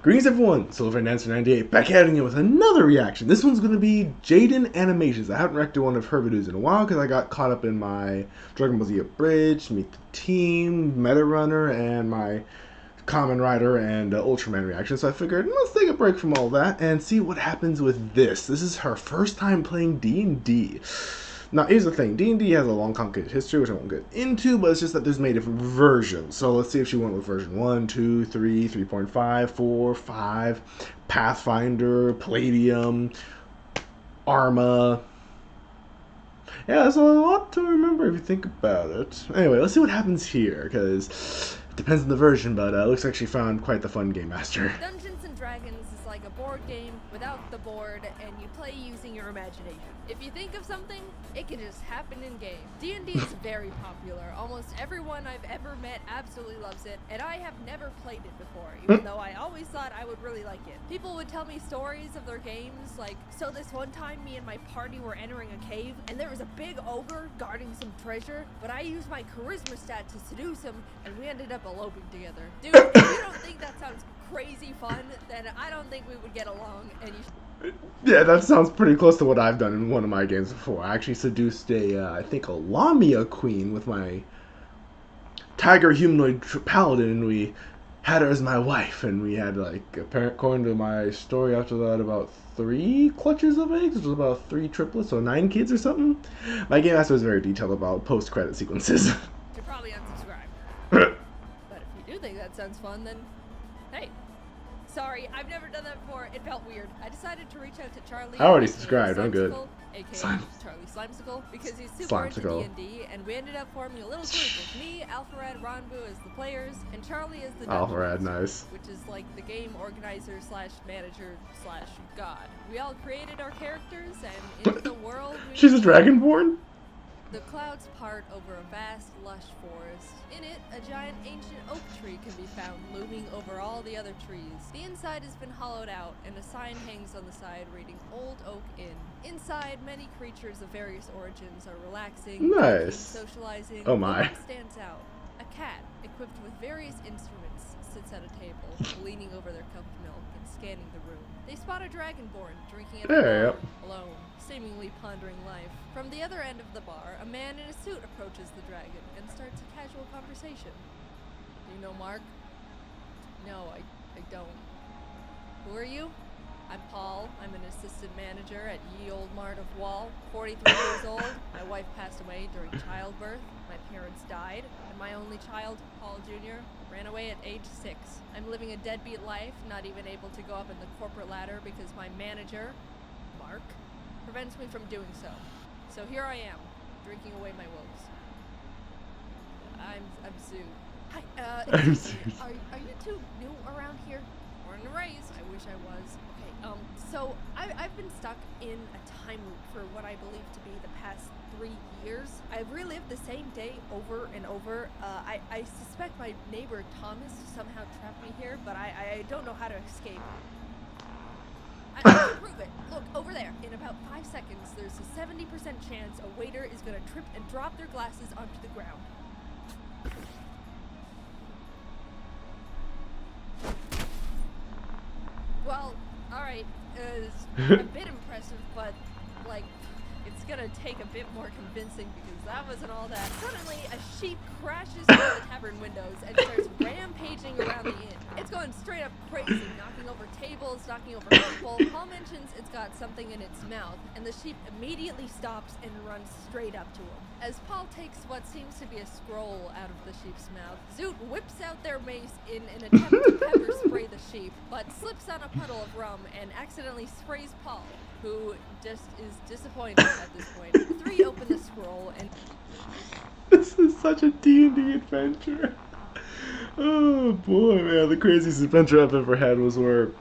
Greetings everyone, Silver Dancer 98 back at it with another reaction. This one's going to be Jaden Animations. I haven't reacted to one of her videos in a while because I got caught up in my Dragon Ball Z Abridged, Meet the Team, Meta Runner, and my Kamen Rider and Ultraman reaction. So I figured let's take a break from all that and see what happens with this. This is her first time playing D&D. Now, here's the thing. D&D has a long, complicated history, which I won't get into, but it's just that there's many different versions. So let's see if she went with version 1, 2, 3, 3.5, 4, 5, Pathfinder, Palladium, Arma. Yeah, that's a lot to remember if you think about it. Anyway, let's see what happens here, because it depends on the version, but it looks like she found quite the fun game master. Dungeons and Dragons is like a board game without the board, and you play using your imagination. If you think of something, it can just happen in game. D&D is very popular. Almost everyone I've ever met absolutely loves it, and I have never played it before, even though I always thought I would really like it. People would tell me stories of their games, like, so this one time me and my party were entering a cave, and there was a big ogre guarding some treasure, but I used my charisma stat to seduce him, and we ended up eloping together. Dude, if you don't think that sounds crazy fun, then I don't think we would get along, and you Yeah, that sounds pretty close to what I've done in one of my games before. I actually seduced I think a Lamia queen with my tiger humanoid paladin, and we had her as my wife, and we had, like, according to my story after that, about 3 clutches of eggs, which was about 3 triplets, so 9 kids or something. My game master was very detailed about post-credit sequences. should probably unsubscribe. But if you do think that sounds fun, then hey. Sorry, I've never done that before. It felt weird. I decided to reach out to Charlie. I already subscribed. I'm good. AKA Slime. Charlie Slimesicle, because he's super into D&D, and we ended up forming a little group with me, Alpharad, Ronbu as the players, and Charlie as the Alpharad, nice. which is like the game organizer slash manager slash god. We all created our characters, and into the world She's a dragonborn? the clouds part over a vast, lush forest. In it, a giant ancient oak tree can be found looming over all the other trees. The inside has been hollowed out, and a sign hangs on the side reading Old Oak Inn. Inside, many creatures of various origins are relaxing, Nice. socializing. Oh my. One stands out. A cat, equipped with various instruments, sits at a table, leaning over their cup of milk and scanning the room. They spot a dragonborn drinking at a bar, alone, seemingly pondering life. From the other end of the bar, a man in a suit approaches the dragon and starts a casual conversation. Do you know Mark? No, I don't. Who are you? I'm Paul. I'm an assistant manager at Ye Old Mart of Wall, 43 years old. My wife passed away during childbirth. My parents died, and my only child, Paul Jr., ran away at age 6. I'm living a deadbeat life, not even able to go up in the corporate ladder because my manager, Mark, prevents me from doing so. So here I am, drinking away my woes. I'm Sue. Hi, I'm excuse me, Sue. are you two new around here? Born and raised. I wish I was. Okay, so I've been stuck in a time loop for what I believe to be the past 3 years. I've relived the same day over and over. I suspect my neighbor Thomas somehow trapped me here, but I don't know how to escape. I can prove it. Look, over there. In about 5 seconds, there's a 70% chance a waiter is gonna trip and drop their glasses onto the ground. Well, alright, it's a bit impressive, but, like, it's gonna take a bit more convincing because that wasn't all that. Suddenly, a sheep crashes through the tavern windows and starts rampaging around the inn. It's going straight up crazy, knocking over tables, knocking over people. Paul mentions it's got something in its mouth, and the sheep immediately stops and runs straight up to him. As Paul takes what seems to be a scroll out of the sheep's mouth, Zoot whips out their mace in an attempt to pepper spray the sheep, but slips on a puddle of rum and accidentally sprays Paul, who just is disappointed at this point. The three open the scroll and... This is such a D&D adventure. Oh boy, man, the craziest adventure I've ever had was where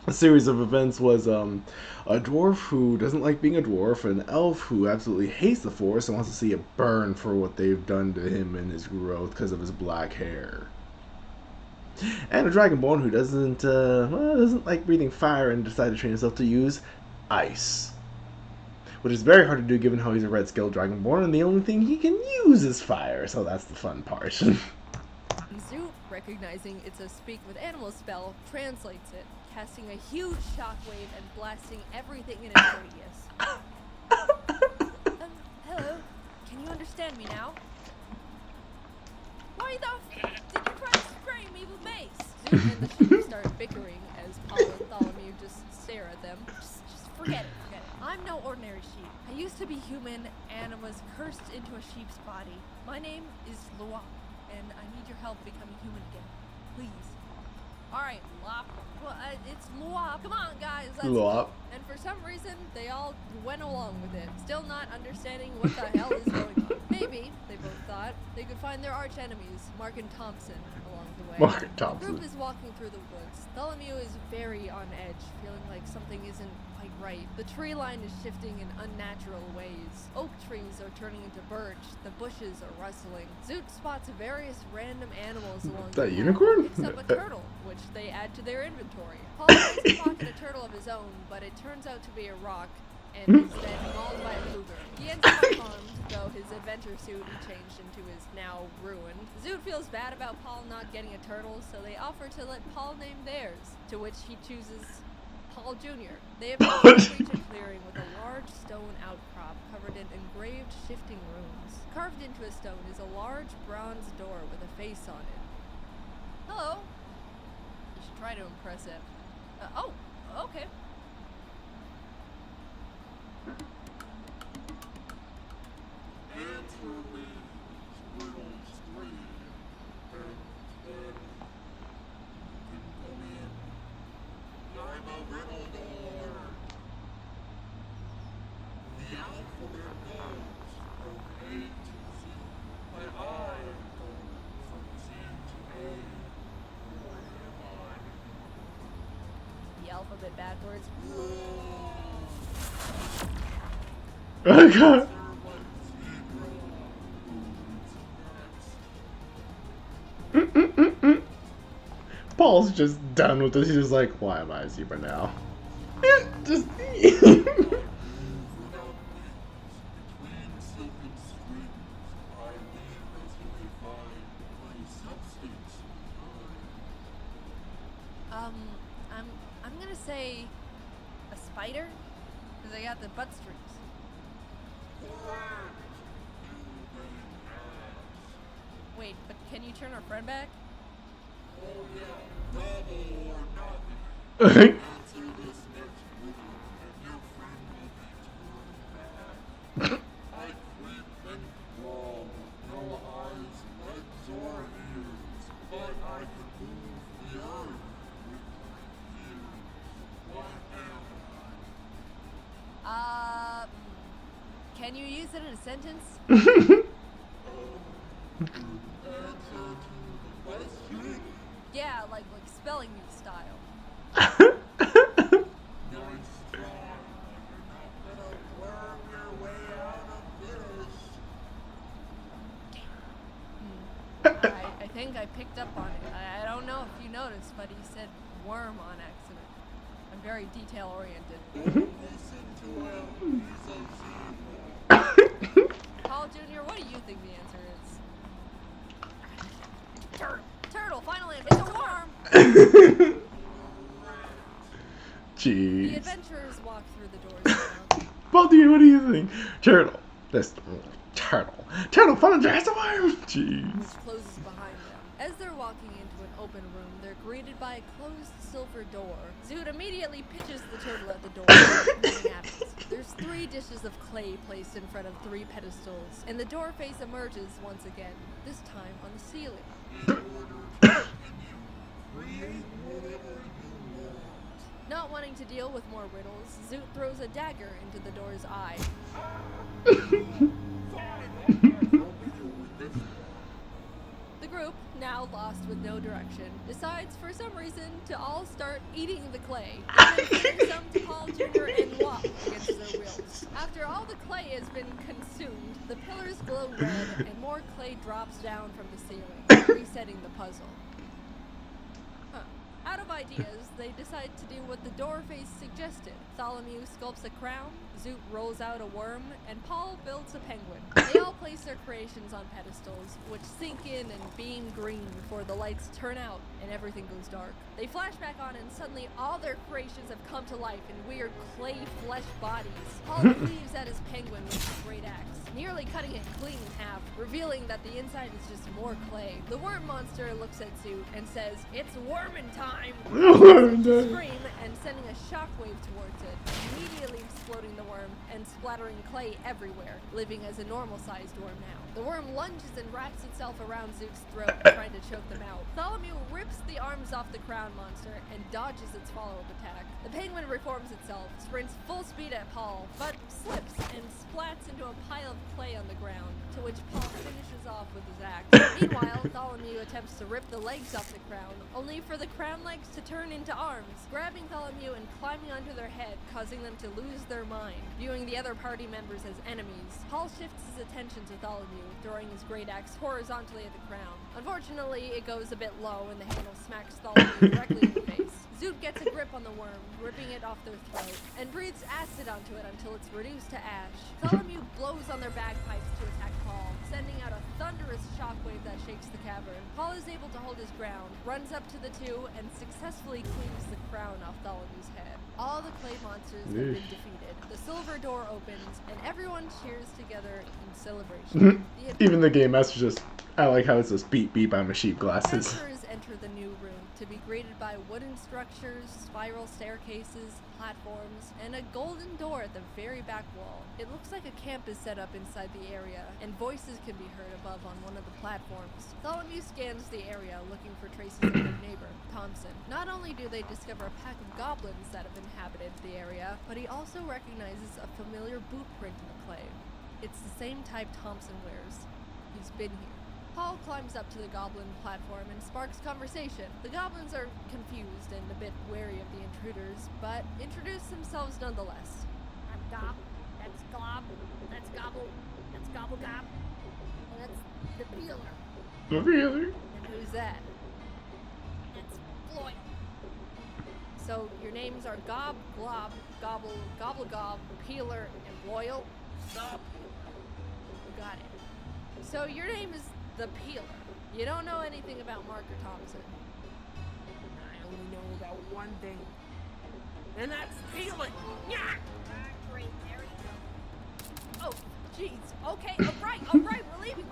a series of events was a dwarf who doesn't like being a dwarf, an elf who absolutely hates the forest and wants to see it burn for what they've done to him and his growth because of his black hair, and a dragonborn who doesn't like breathing fire and decided to train himself to use ice, which is very hard to do given how he's a red scaled dragonborn and the only thing he can use is fire, so that's the fun part. Zoot recognizing it's a speak with animals spell, translates it, casting a huge shockwave and blasting everything in its radius. Hello? Can you understand me now? Why the f did you try to spray me with mace? Zoot and the sheep start bickering as Paul and Tholomew just stare at them. Just forget it, forget it. I'm no ordinary sheep. I used to be human and was cursed into a sheep's body. My name is Luop, and I need your help becoming human again. Please. Alright, Luop. Well, it's Luop. Come on, guys. Luop. And for some reason, they all went along with it, still not understanding what the hell is going on. Maybe, they both thought, they could find their arch enemies, Mark and Thompson, along the way. Mark and Thompson. The group is walking through the woods. Tholomew is very on edge, feeling like something isn't quite right. The tree line is shifting in unnatural ways. Oak trees are turning into birch. The bushes are rustling. Zoot spots various random animals along the path. Unicorn? Picks up a turtle, which they add to their inventory. Paul tries to pocket a turtle of his own, but it turns out to be a rock, and is then mauled by a cougar. He ends up unharmed, though his adventure suit he changed into is now ruined. Zoot feels bad about Paul not getting a turtle, so they offer to let Paul name theirs, to which he chooses Paul Jr. They eventually reach a clearing with a large stone outcrop covered in engraved shifting runes. Carved into a stone is a large bronze door with a face on it. Hello. You should try to impress it. Oh, okay. The alphabet backwards. Oh god. Paul's just done with this. He's just like, why am I a zebra now? Just I'm gonna say a spider, because I got the butt streaks. Wait, but can you turn our friend back? Can you use it in a sentence? Yeah, like spelling bee style. I think I picked up on it. I don't know if you noticed, but he said worm on accident. I'm very detail oriented. Paul Jr., what do you think the answer is? Turtle, finally, it's a worm! Jeez. The adventurers walk through the doors now. Paul Jr., what do you think? Turtle. This turtle. Turtle, fun and dress worm! Jeez. Which closes behind them. As they're walking into an open room, they're greeted by a closed silver door. Zoot immediately pitches the turtle at the door. Nothing happens. There's 3 dishes of clay placed in front of 3 pedestals, and the door face emerges once again, this time on the ceiling. Not wanting to deal with more riddles, Zoot throws a dagger into the door's eye. The group, now lost with no direction, decides for some reason to all start eating the clay, giving some to Paul Jr. and Wop against their wills. After all the clay has been consumed, the pillars glow red and more clay drops down from the ceiling, resetting the puzzle. Out of ideas, they decide to do what the doorface suggested. Tholomew sculpts a crown, Zoot rolls out a worm, and Paul builds a penguin. They all place their creations on pedestals, which sink in and beam green before the lights turn out and everything goes dark. They flash back on and suddenly all their creations have come to life in weird clay flesh bodies. Paul cleaves at his penguin with his great axe, nearly cutting it clean in half, revealing that the inside is just more clay. The worm monster looks at Zoot and says, "It's wormin' time!" Scream and sending a shockwave towards it, immediately exploding the worm and splattering clay everywhere, living as a normal-sized worm now. The worm lunges and wraps itself around Zoot's throat, trying to choke them out. Tholomew rips the arms off the crown monster and dodges its follow-up attack. The penguin reforms itself, sprints full speed at Paul, but slips and splats into a pile of clay on the ground, to which Paul finishes off with his axe. Meanwhile, Tholomew attempts to rip the legs off the crown, only for the crown legs to turn into arms, grabbing Tholomew and climbing onto their head, causing them to lose their mind, viewing the other party members as enemies. Paul shifts his attention to Tholomew, throwing his great axe horizontally at the crown. Unfortunately, it goes a bit low and the handle smacks Tholomew directly in the face. Zoot gets a grip on the worm, ripping it off their throat, and breathes acid onto it until it's reduced to ash. Tholomew blows on their bagpipes to attack Paul, sending out a thunderous shockwave that shakes the cavern. Paul is able to hold his ground, runs up to the two, and successfully cleaves the crown off Tholomew's head. All the clay monsters have been defeated. The silver door opens, and everyone cheers together in celebration. Even the game master just, I like how it says beep beep on my sheep glasses. Adventurers enter the new room to be greeted by wooden structures, spiral staircases, platforms, and a golden door at the very back wall. It looks like a camp is set up inside the area, and voices can be heard above on one of the platforms. Tholomew scans the area looking for traces of their neighbor, Thompson. Not only do they discover a pack of goblins that have inhabited the area, but he also recognizes a familiar boot print in the clay. It's the same type Thompson wears. He's been here. Paul climbs up to the goblin platform and sparks conversation. The goblins are confused and a bit wary of the intruders, but introduce themselves nonetheless. I'm Gob, that's Glob, that's Gobble, that's Gobble Gob, and that's the Peeler. Really? And who's that? That's Floyd. So your names are Gob, Glob, Gobble, Gobble Gob, Peeler, and Loyal? Stop. You got it. So your name is the Peeler. You don't know anything about Marker Thompson. I only know about one thing, and that's peeling. Yeah. Great, there you go. Oh, jeez. Okay, all right, we're leaving.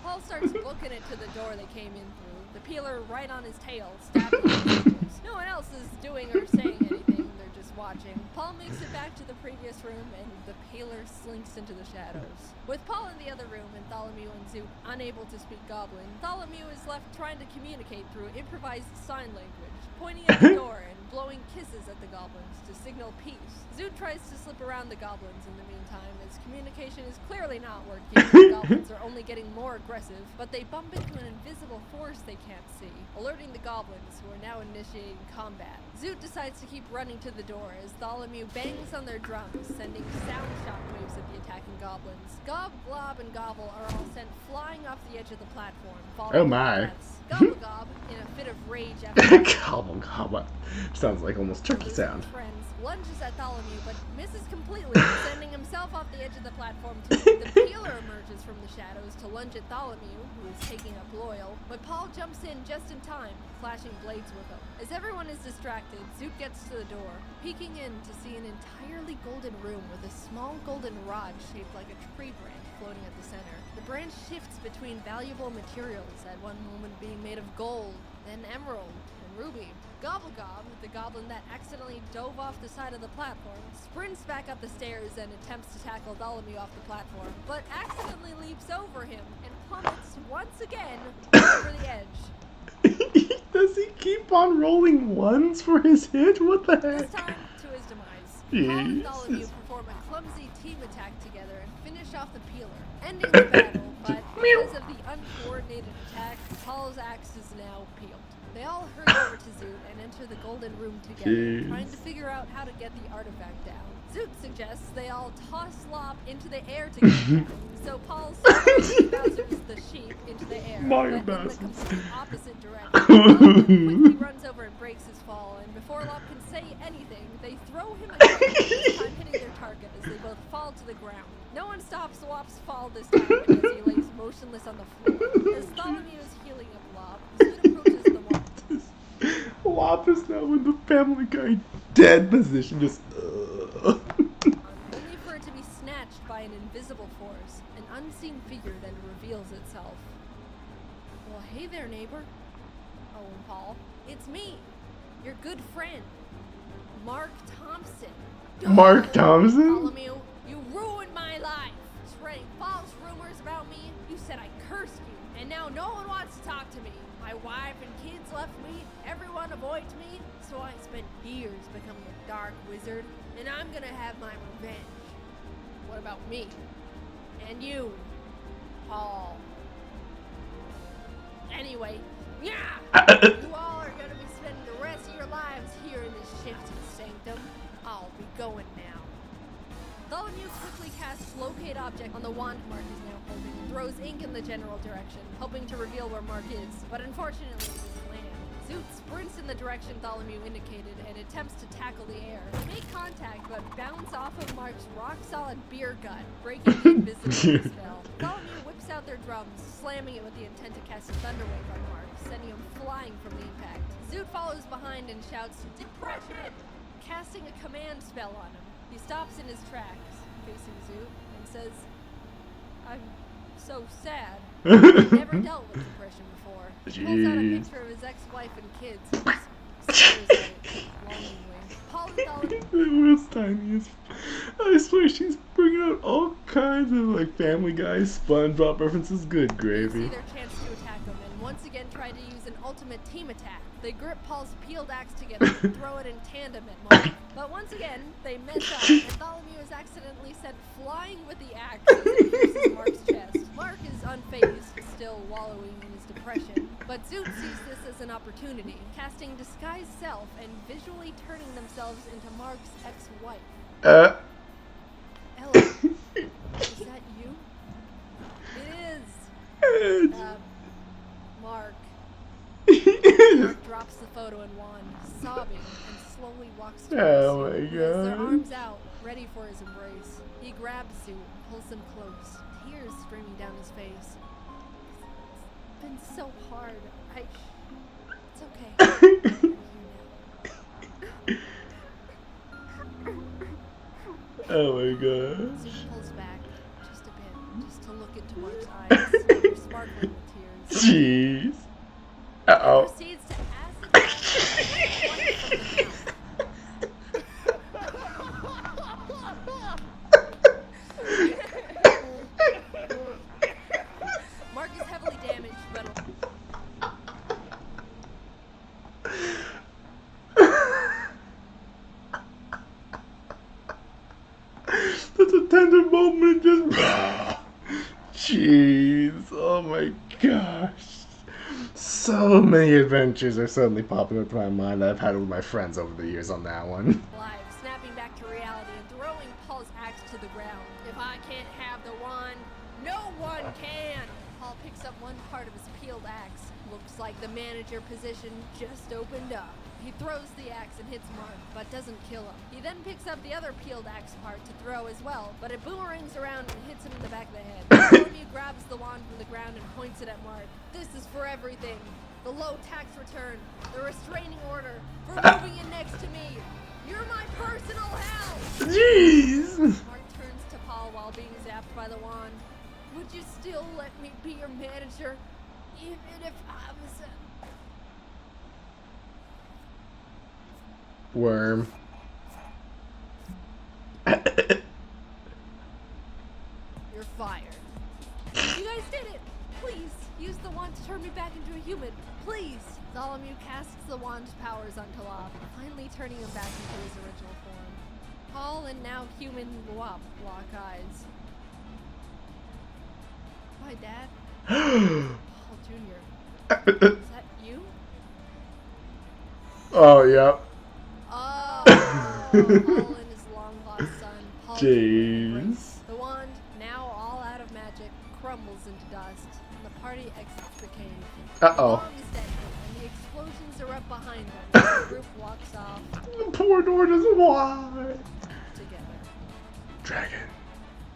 Paul starts booking it to the door they came in through. The Peeler right on his tail, stabbing him. No one else is doing or saying anything. They're just watching. Paul makes it back to the previous room, and the Peeler slinks into the shadows. With Paul in the other room and Tholomew and Zoot unable to speak Goblin, Tholomew is left trying to communicate through improvised sign language, pointing at the door and blowing kisses at the goblins to signal peace. Zoot tries to slip around the goblins in the meantime, as communication is clearly not working. The goblins are only getting more aggressive, but they bump into an invisible force they can't see, alerting the goblins, who are now initiating combat. Zoot decides to keep running to the door as Tholomew bangs on their drums, sending sound shockwaves at the attacking goblins. Gob, Glob, and Gobble are all sent flying off the edge of the platform. Oh my. Gobble Gob, in a fit of rage after Gobble gobble. Sounds like almost turkey sound. friends, lunges at Tholomew but misses completely, sending himself off the edge of the platform. The Peeler emerges from the shadows to lunge at Tholomew, who is taking up Loyal, but Paul jumps in just in time, clashing blades with him. As everyone is distracted, Zoot gets to the door, peeking in to see an entirely golden room with a small golden rod shaped like a tree branch floating at the center. The branch shifts between valuable materials, at one moment being made of gold, then emerald, and ruby. Gobble Gob, the goblin that accidentally dove off the side of the platform, sprints back up the stairs and attempts to tackle Tholomew off the platform, but accidentally leaps over him and plummets once again over the edge. Does he keep on rolling ones for his hit? What the This heck? time to his demise. Paul and Tholomew Jesus. perform a clumsy team attack together and finish off the Peeler, ending the battle, but because of the uncoordinated attack, Paul's axe is now peeled. They all hurry over to Zoot and enter the golden room together, Jeez. trying to figure out how to get the artifact down. Zoot suggests they all toss Slop into the air to get it down. So Paul Bowser's the sheep into the air, Mario but in the Bowser. complete opposite direction. Goblin quickly runs over and breaks his fall, and before Lop can say anything, they throw him again, this time hitting their target as they both fall to the ground. No one stops Lop's fall this time as he lays motionless on the floor. As Tholomew is healing up Lop, Zoot approaches the wand. Lop is now in the Family Guy dead position, just Only for it to be snatched by an invisible force, an unseen figure that reveals itself. Well, hey there, neighbor. Owen Paul. It's me, your good friend, Mark Thompson. Mark Thompson? Tholomew, you ruined my life. Spreading false rumors about me. You said I cursed you, and now no one wants to talk to me. My wife and kids left me. Everyone avoids me. So I spent years becoming a dark wizard, and I'm gonna have my revenge. What about me? And you, Paul. Anyway, yeah! You all are gonna be spending the rest of your lives here in this shifty sanctum. I'll be going now. Tholomew quickly casts Locate Object on the wand Mark is now holding and throws ink in the general direction, hoping to reveal where Mark is, but unfortunately it doesn't land. Zoot sprints in the direction Tholomew indicated and attempts to tackle the air. They make contact, but bounce off of Mark's rock-solid beer gut, breaking the invisibility spell. Tholomew whips out their drums, slamming it with the intent to cast a Thunderwave on Mark, sending him flying from the impact. Zoot follows behind and shouts, "Depression!" casting a command spell on him. He stops in his tracks, facing Zoot, and says, "I'm so sad. I've never dealt with depression before." He pulls out a picture of his ex-wife and kids and just stares at it longingly. Paul and Tholomew The world's tiniest. I swear she's bringing out all kinds of like Family Guy, SpongeBob references. Good see gravy. their chance to attack him and once again try to use an ultimate team attack. They grip Paul's peeled axe together and throw it in tandem at Mark. But once again, they mess up, and Tholomew is accidentally sent flying with the axe as it pierces Mark's chest. Mark is unfazed, still wallowing in his depression. But Zoot sees this as an opportunity, casting Disguise Self and visually turning themselves into Mark's ex-wife. Ella, is that you? It is. Mark. Mark drops the photo and wand, sobbing, and slowly walks towards Oh my Zoot, who has their God. arms out, ready for his embrace. He grabs Zoot and pulls him close, tears streaming down his face. It's been so hard. It's okay. I'm here now. Oh my god. Zoot pulls back just a bit, just to look into Mark's eyes, which are sparkling with tears. Jeez. Uh-oh. Proceeds to acid one from the mouth. Mark is heavily damaged, but That's a tender moment, just jeez, oh my gosh. So many adventures are suddenly popping up in my mind that I've had with my friends over the years on that one. alive, snapping back to reality and throwing Paul's axe to the ground. If I can't have the wand, no one can! Paul picks up one part of his peeled axe. Looks like the manager position just opened up. He throws the axe and hits Mark, but doesn't kill him. He then picks up the other peeled axe part to throw as well, but it boomerangs around and hits him in the back of the head. Bartholomew grabs the wand from the ground and points it at Mark. This is for everything. The low tax return, the restraining order, for moving in next to me. You're my personal hell! Jeez. Mark turns to Paul while being zapped by the wand. Would you still let me be your manager, even if I was a... Worm. You're fired. You guys did it! Please, use the wand to turn me back into a human. Please! Tholomew casts the wand's powers onto Lop, finally turning him back into his original form. Paul and now human Lop lock eyes. Hi, Dad. Paul Jr. Is that you? Oh, yep. Oh, Paul and his long-lost son, Paul Jr. Jeez. embrace. The wand, now all out of magic, crumbles into dust, and the party exits the cave. Uh-oh. The bomb is detonated, and the explosions erupt behind them as the group walks off Poor door doesn't why. together. Dragon.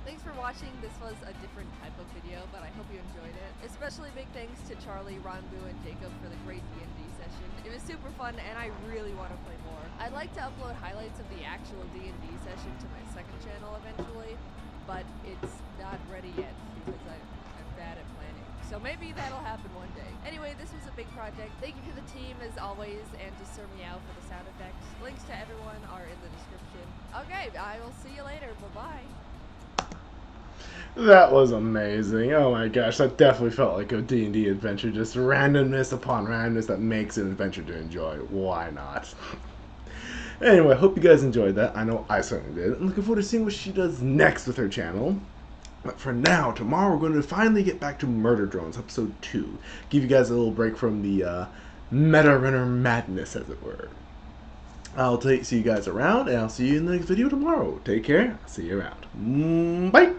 Thanks for watching. This was a different type of video, but I hope you enjoyed it. Especially big thanks to Charlie, Ranbu, and Jacob for the great D&D session. It was super fun, and I really want to play more. I'd like to upload highlights of the actual D&D session to my second channel eventually, but it's not ready yet because I'm bad at planning. So maybe that'll happen one day. Anyway, this was a big project. Thank you to the team as always, and to Sir Meow for the sound effects. Links to everyone are in the description. Okay, I will see you later. Bye-bye. That was amazing. Oh my gosh, that definitely felt like a D&D adventure. Just randomness upon randomness that makes an adventure to enjoy. Why not? Anyway, hope you guys enjoyed that. I know I certainly did. I'm looking forward to seeing what she does next with her channel. But for now, tomorrow we're going to finally get back to Murder Drones, episode 2. Give you guys a little break from the meta runner madness, as it were. I'll see you guys around, and I'll see you in the next video tomorrow. Take care. See you around. Bye!